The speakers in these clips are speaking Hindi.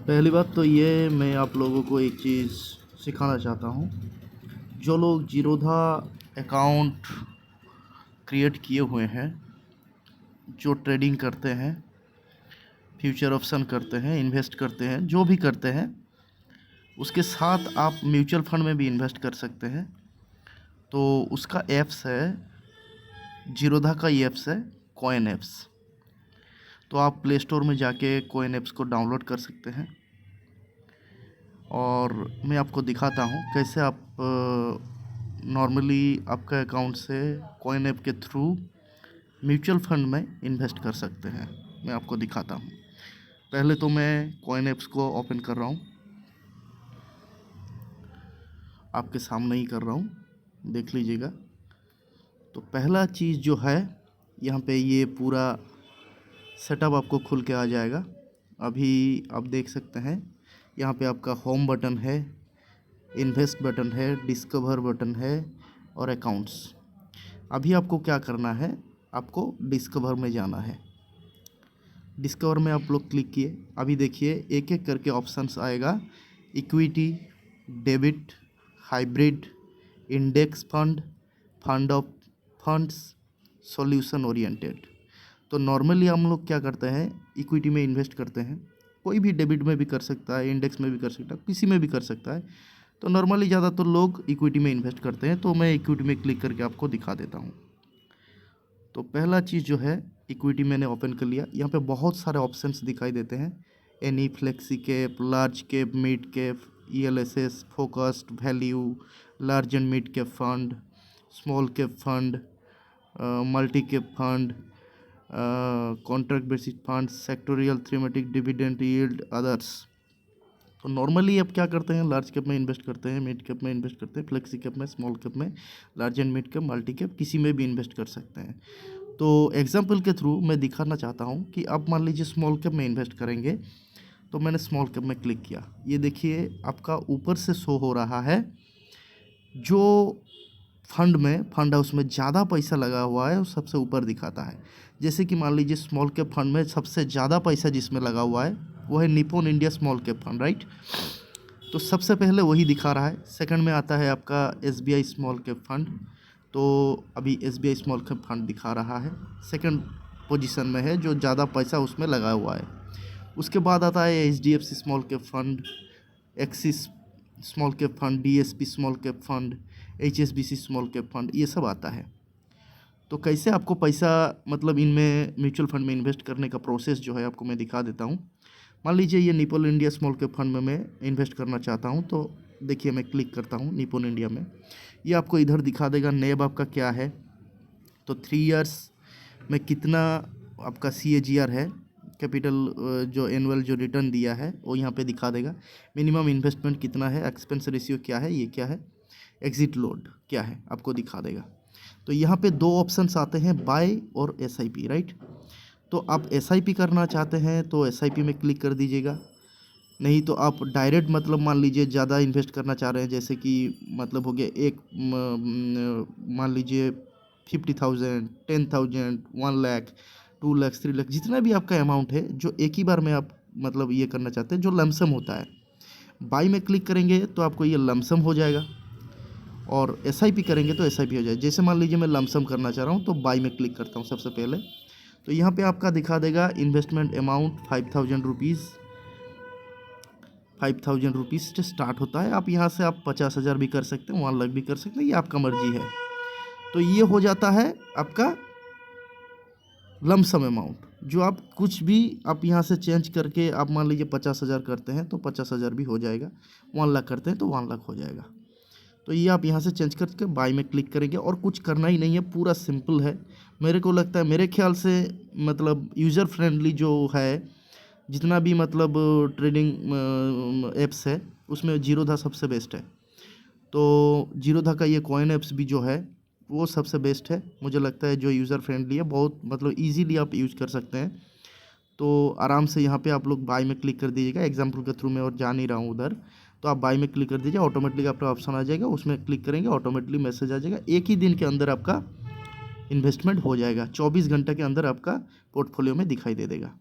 पहली बात तो ये मैं आप लोगों को एक चीज़ सिखाना चाहता हूँ। जो लोग जीरोधा अकाउंट क्रिएट किए हुए हैं, जो ट्रेडिंग करते हैं, फ्यूचर ऑप्शन करते हैं, इन्वेस्ट करते हैं, जो भी करते हैं, उसके साथ आप म्यूचुअल फंड में भी इन्वेस्ट कर सकते हैं। तो उसका ऐप्स है, जीरोधा का ही ऐप्स है, कॉइन ऐप्स। तो आप प्ले स्टोर में जाके कॉइन ऐप्स को डाउनलोड कर सकते हैं और मैं आपको दिखाता हूँ कैसे आप नॉर्मली आपका अकाउंट से कॉइन ऐप के थ्रू म्यूचुअल फंड में इन्वेस्ट कर सकते हैं। मैं आपको दिखाता हूँ। पहले तो मैं कॉइन ऐप्स को ओपन कर रहा हूँ, आपके सामने ही कर रहा हूँ, देख लीजिएगा। तो पहला चीज़ जो है, यहाँ पे ये पूरा सेटअप आपको खुल के आ जाएगा। अभी आप देख सकते हैं, यहाँ पे आपका होम बटन है, इन्वेस्ट बटन है, डिस्कवर बटन है और अकाउंट्स। अभी आपको क्या करना है, आपको डिस्कवर में जाना है। डिस्कवर में आप लोग क्लिक किए। अभी देखिए एक एक करके ऑप्शंस आएगा। Equity, debit, hybrid, index fund, fund of funds, solution oriented. तो नॉर्मली हम लोग क्या करते हैं, इक्विटी में इन्वेस्ट करते हैं। कोई भी डेबिट में भी कर सकता है, इंडेक्स में भी कर सकता है, किसी में भी कर सकता है। तो नॉर्मली ज़्यादातर लोग इक्विटी में इन्वेस्ट करते हैं, तो मैं इक्विटी में क्लिक करके आपको दिखा देता हूँ। तो पहला चीज़ जो है, इक्विटी मैंने ओपन कर लिया। यहाँ पे बहुत सारे ऑप्शंस दिखाई देते हैं। Any, flexi cap, large cap, mid cap, ELSS, focused value, large and mid cap fund, small cap fund, multi cap fund, contract basis fund, sectoral, thematic, dividend yield, others. तो नॉर्मली अब क्या करते हैं, लार्ज कैप में इन्वेस्ट करते हैं, मिड कैप में इन्वेस्ट करते हैं, फ्लेक्सी कैप में, स्मॉल कैप में, large and mid cap, multi cap, किसी में भी इन्वेस्ट कर सकते हैं। तो एग्जांपल के थ्रू मैं दिखाना चाहता हूँ कि आप मान लीजिए स्मॉल कैप में इन्वेस्ट करेंगे। तो मैंने स्मॉल कैप में क्लिक किया। ये देखिए आपका ऊपर से शो हो रहा है, जो फंड हाउस में ज़्यादा पैसा लगा हुआ है वो सबसे ऊपर दिखाता है। जैसे कि मान लीजिए स्मॉल कैप फंड में सबसे ज़्यादा पैसा जिसमें लगा हुआ है वो है Nippon India small cap fund, right. तो सबसे पहले वही दिखा रहा है। सेकंड में आता है आपका SBI स्मॉल कैप फंड। तो अभी SBI स्मॉल कैप फंड दिखा रहा है, सेकंड पोजीशन में है, जो ज़्यादा पैसा उसमें लगा हुआ है। उसके बाद आता है HDFC small cap fund, axis small cap fund, DSP small cap fund, HSBC small cap fund, ये सब आता है। तो कैसे आपको पैसा मतलब इनमें म्यूचुअल फंड में इन्वेस्ट करने का प्रोसेस जो है आपको मैं दिखा देता हूँ। मान लीजिए ये Nippon India small cap fund में मैं इन्वेस्ट करना चाहता हूँ। तो देखिए मैं क्लिक करता हूँ निप्पॉन इंडिया में। ये आपको इधर दिखा देगा नेब आपका क्या है। तो 3 इयर्स में कितना आपका CAGR है, कैपिटल जो एनुअल जो रिटर्न दिया है वो यहाँ पे दिखा देगा। मिनिमम इन्वेस्टमेंट कितना है, एक्सपेंस रेशियो क्या है, ये क्या है, एग्जिट लोड क्या है, आपको दिखा देगा। तो यहाँ पे दो ऑप्शंस आते हैं, बाय और SIP, राइट। तो आप SIP करना चाहते हैं तो SIP में क्लिक कर दीजिएगा। नहीं तो आप डायरेक्ट मतलब मान लीजिए ज़्यादा इन्वेस्ट करना चाह रहे हैं, जैसे कि मतलब हो गया एक मान लीजिए 50,000, 10,000, 1 लाख, 2 लाख, 3 लाख, जितना भी आपका अमाउंट है जो एक ही बार में आप मतलब ये करना चाहते हैं, जो लमसम होता है। बाई में क्लिक करेंगे तो आपको ये लमसम हो जाएगा और SIP करेंगे तो SIP हो जाएगा। जैसे मान लीजिए मैं लमसम करना चाह रहा हूँ तो बाई में क्लिक करता हूँ सबसे पहले। तो यहाँ पे आपका दिखा देगा इन्वेस्टमेंट अमाउंट 5,000 रुपीज़, 5,000 रुपीज़ से स्टार्ट होता है। आप यहाँ से आप 50,000 भी कर सकते हैं, 1 लाख भी कर सकते हैं, ये आपका मर्जी है। तो ये हो जाता है आपका लमसम अमाउंट, जो आप कुछ भी आप यहाँ से चेंज करके आप मान लीजिए 50,000 करते हैं तो 50,000 भी हो जाएगा, 1 लाख करते हैं तो 1 लाख हो जाएगा। तो ये आप यहाँ से चेंज करके बाय में क्लिक करेंगे और कुछ करना ही नहीं है, पूरा सिंपल है। मेरे को लगता है, मेरे ख्याल से मतलब यूज़र फ्रेंडली जो है, जितना भी मतलब ट्रेडिंग ऐप्स है उसमें जीरोधा सबसे बेस्ट है। तो जीरोधा का ये कॉइन ऐप्स भी जो है वो सबसे बेस्ट है मुझे लगता है, जो यूज़र फ्रेंडली है, बहुत मतलब इजीली आप यूज़ कर सकते हैं। तो आराम से यहाँ पे आप लोग बाय में क्लिक कर दीजिएगा। एग्जांपल के थ्रू मैं और जा नहीं रहा हूँ उधर, तो आप बाय में क्लिक कर दीजिए, ऑटोमेटिकली आपका ऑप्शन आ जाएगा, उसमें क्लिक करेंगे ऑटोमेटिकली मैसेज आ जाएगा। एक ही दिन के अंदर आपका इन्वेस्टमेंट हो जाएगा, 24 घंटे के अंदर आपका पोर्टफोलियो में दिखाई दे देगा।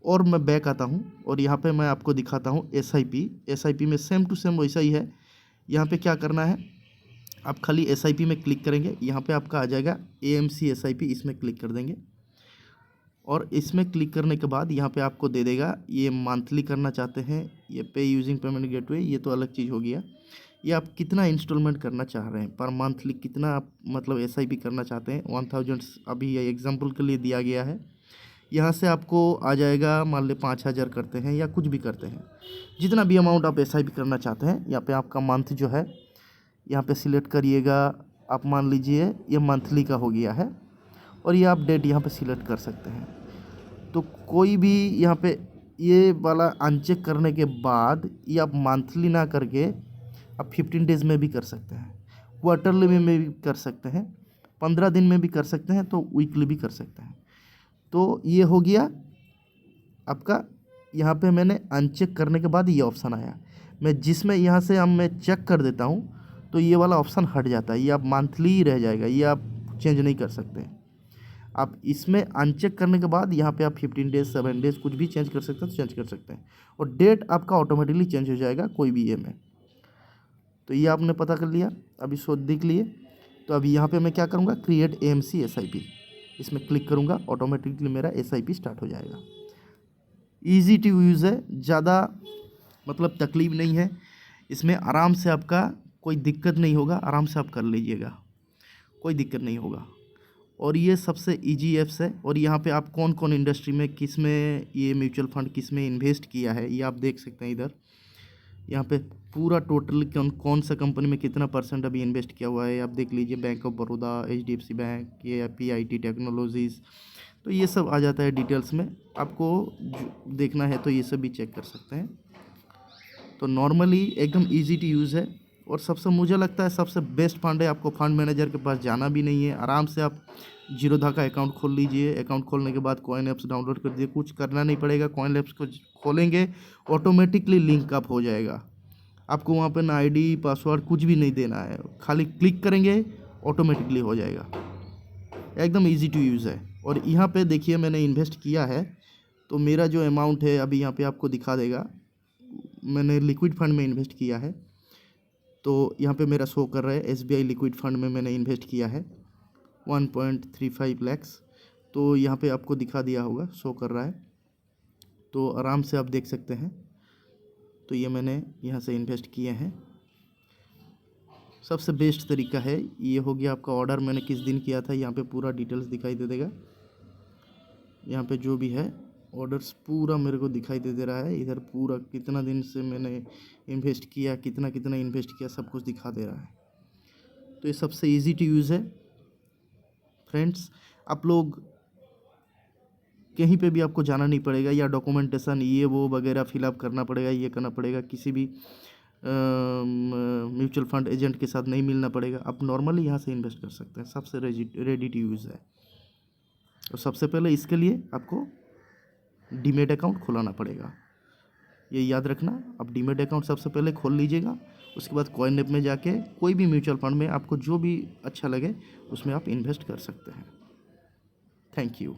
और मैं बैक आता हूँ और यहाँ पे मैं आपको दिखाता हूँ एसआईपी में सेम टू सेम वैसा ही है। यहाँ पे क्या करना है, आप खाली एसआईपी में क्लिक करेंगे, यहाँ पे आपका आ जाएगा एएमसी एसआईपी, इसमें क्लिक कर देंगे और इसमें क्लिक करने के बाद यहाँ पे आपको दे देगा ये मंथली करना चाहते हैं, ये पे यूजिंग पेमेंट गेटवे, ये तो अलग चीज़ हो गया। ये आप कितना इंस्टॉलमेंट करना चाह रहे हैं, पर मंथली कितना आप मतलब एसआईपी करना चाहते हैं, 1000 अभी ये एग्जांपल के लिए दिया गया है। यहाँ से आपको आ जाएगा, मान ले 5000 करते हैं या कुछ भी करते हैं, जितना भी अमाउंट आप एसआईपी करना चाहते हैं। यहाँ पे आपका मंथ जो है यहाँ पे सिलेक्ट करिएगा, आप मान लीजिए ये मंथली का हो गया है और ये आप डेट यहाँ पे सिलेक्ट कर सकते हैं। तो कोई भी यहाँ पे ये वाला अनचेक करने के बाद ये आप मंथली ना करके आप 15 डेज़ में भी कर सकते हैं, क्वार्टरली में भी कर सकते हैं, 15 दिन में भी कर सकते हैं, तो वीकली भी कर सकते हैं। तो ये हो गया आपका। यहाँ पे मैंने अनचेक करने के बाद ये ऑप्शन आया, मैं जिसमें यहाँ से अब मैं चेक कर देता हूँ तो ये वाला ऑप्शन हट जाता है, ये आप मंथली ही रह जाएगा, ये आप चेंज नहीं कर सकते। आप इसमें अनचेक करने के बाद यहाँ पे आप 15 डेज़ 7 डेज़ कुछ भी चेंज कर सकते हैं, तो चेंज कर सकते हैं और डेट आपका ऑटोमेटिकली चेंज हो जाएगा कोई भी ये में। तो ये आपने पता कर लिया, अभी सो देख लिए। तो अभी यहाँ पे मैं क्या करूँगा, क्रिएट एएमसी एसआईपी, इसमें क्लिक करूँगा, ऑटोमेटिकली मेरा एसआईपी स्टार्ट हो जाएगा। ईजी टू यूज़ है, ज़्यादा मतलब तकलीफ नहीं है, इसमें आराम से आपका कोई दिक्कत नहीं होगा, आराम से आप कर लीजिएगा, कोई दिक्कत नहीं होगा। और ये सबसे इजी ऐप्स है। और यहाँ पे आप कौन कौन इंडस्ट्री में किस में ये म्यूचुअल फंड किस में इन्वेस्ट किया है ये आप देख सकते हैं। इधर यहाँ पे पूरा टोटल कौन सा कंपनी में कितना % अभी इन्वेस्ट किया हुआ है आप देख लीजिए। Bank of Baroda, HDFC bank, ये PIT टेक्नोलॉजीज़, तो ये सब आ जाता है डिटेल्स में। आपको देखना है तो ये सब भी चेक कर सकते हैं। तो नॉर्मली एकदम ईजी टू यूज़ है और सबसे मुझे लगता है सबसे बेस्ट फंड है। आपको फंड मैनेजर के पास जाना भी नहीं है, आराम से आप जीरोधा का अकाउंट खोल लीजिए। अकाउंट खोलने के बाद कॉइन ऐप्स डाउनलोड कर दीजिए, कुछ करना नहीं पड़ेगा। कॉइन ऐप्स को खोलेंगे ऑटोमेटिकली लिंक अप हो जाएगा, आपको वहाँ पे ना ID पासवर्ड कुछ भी नहीं देना है, खाली क्लिक करेंगे ऑटोमेटिकली हो जाएगा। एकदम ईजी टू यूज़ है। और यहाँ पे देखिए मैंने इन्वेस्ट किया है तो मेरा जो अमाउंट है अभी यहाँ पे आपको दिखा देगा। मैंने लिक्विड फंड में इन्वेस्ट किया है तो यहाँ पे मेरा शो कर रहा है SBI लिक्विड फंड में मैंने इन्वेस्ट किया है 1.35 लाख। तो यहाँ पे आपको दिखा दिया होगा, शो कर रहा है, तो आराम से आप देख सकते हैं। तो ये मैंने यहाँ से इन्वेस्ट किए हैं। सबसे बेस्ट तरीका है ये। हो गया आपका ऑर्डर मैंने किस दिन किया था, यहाँ पे पूरा डिटेल्स दिखाई दे देगा। यहाँ पे जो भी है ऑर्डर्स पूरा मेरे को दिखाई दे रहा है। इधर पूरा कितना दिन से मैंने इन्वेस्ट किया, कितना इन्वेस्ट किया, सब कुछ दिखा दे रहा है। तो ये सबसे इजी टू यूज़ है फ्रेंड्स। आप लोग कहीं पे भी आपको जाना नहीं पड़ेगा या डॉक्यूमेंटेशन ये वो वगैरह फिलअप करना पड़ेगा, ये करना पड़ेगा, किसी भी म्यूचुअल फंड एजेंट के साथ नहीं मिलना पड़ेगा। आप नॉर्मली यहाँ से इन्वेस्ट कर सकते हैं, सबसे रेडी टू यूज़ है। और सबसे पहले इसके लिए आपको डीमेट अकाउंट खुलाना पड़ेगा, ये याद रखना। आप डीमेट अकाउंट सबसे पहले खोल लीजिएगा, उसके बाद कॉइन ऐप में जाके कोई भी म्यूचुअल फंड में आपको जो भी अच्छा लगे उसमें आप इन्वेस्ट कर सकते हैं। Thank you.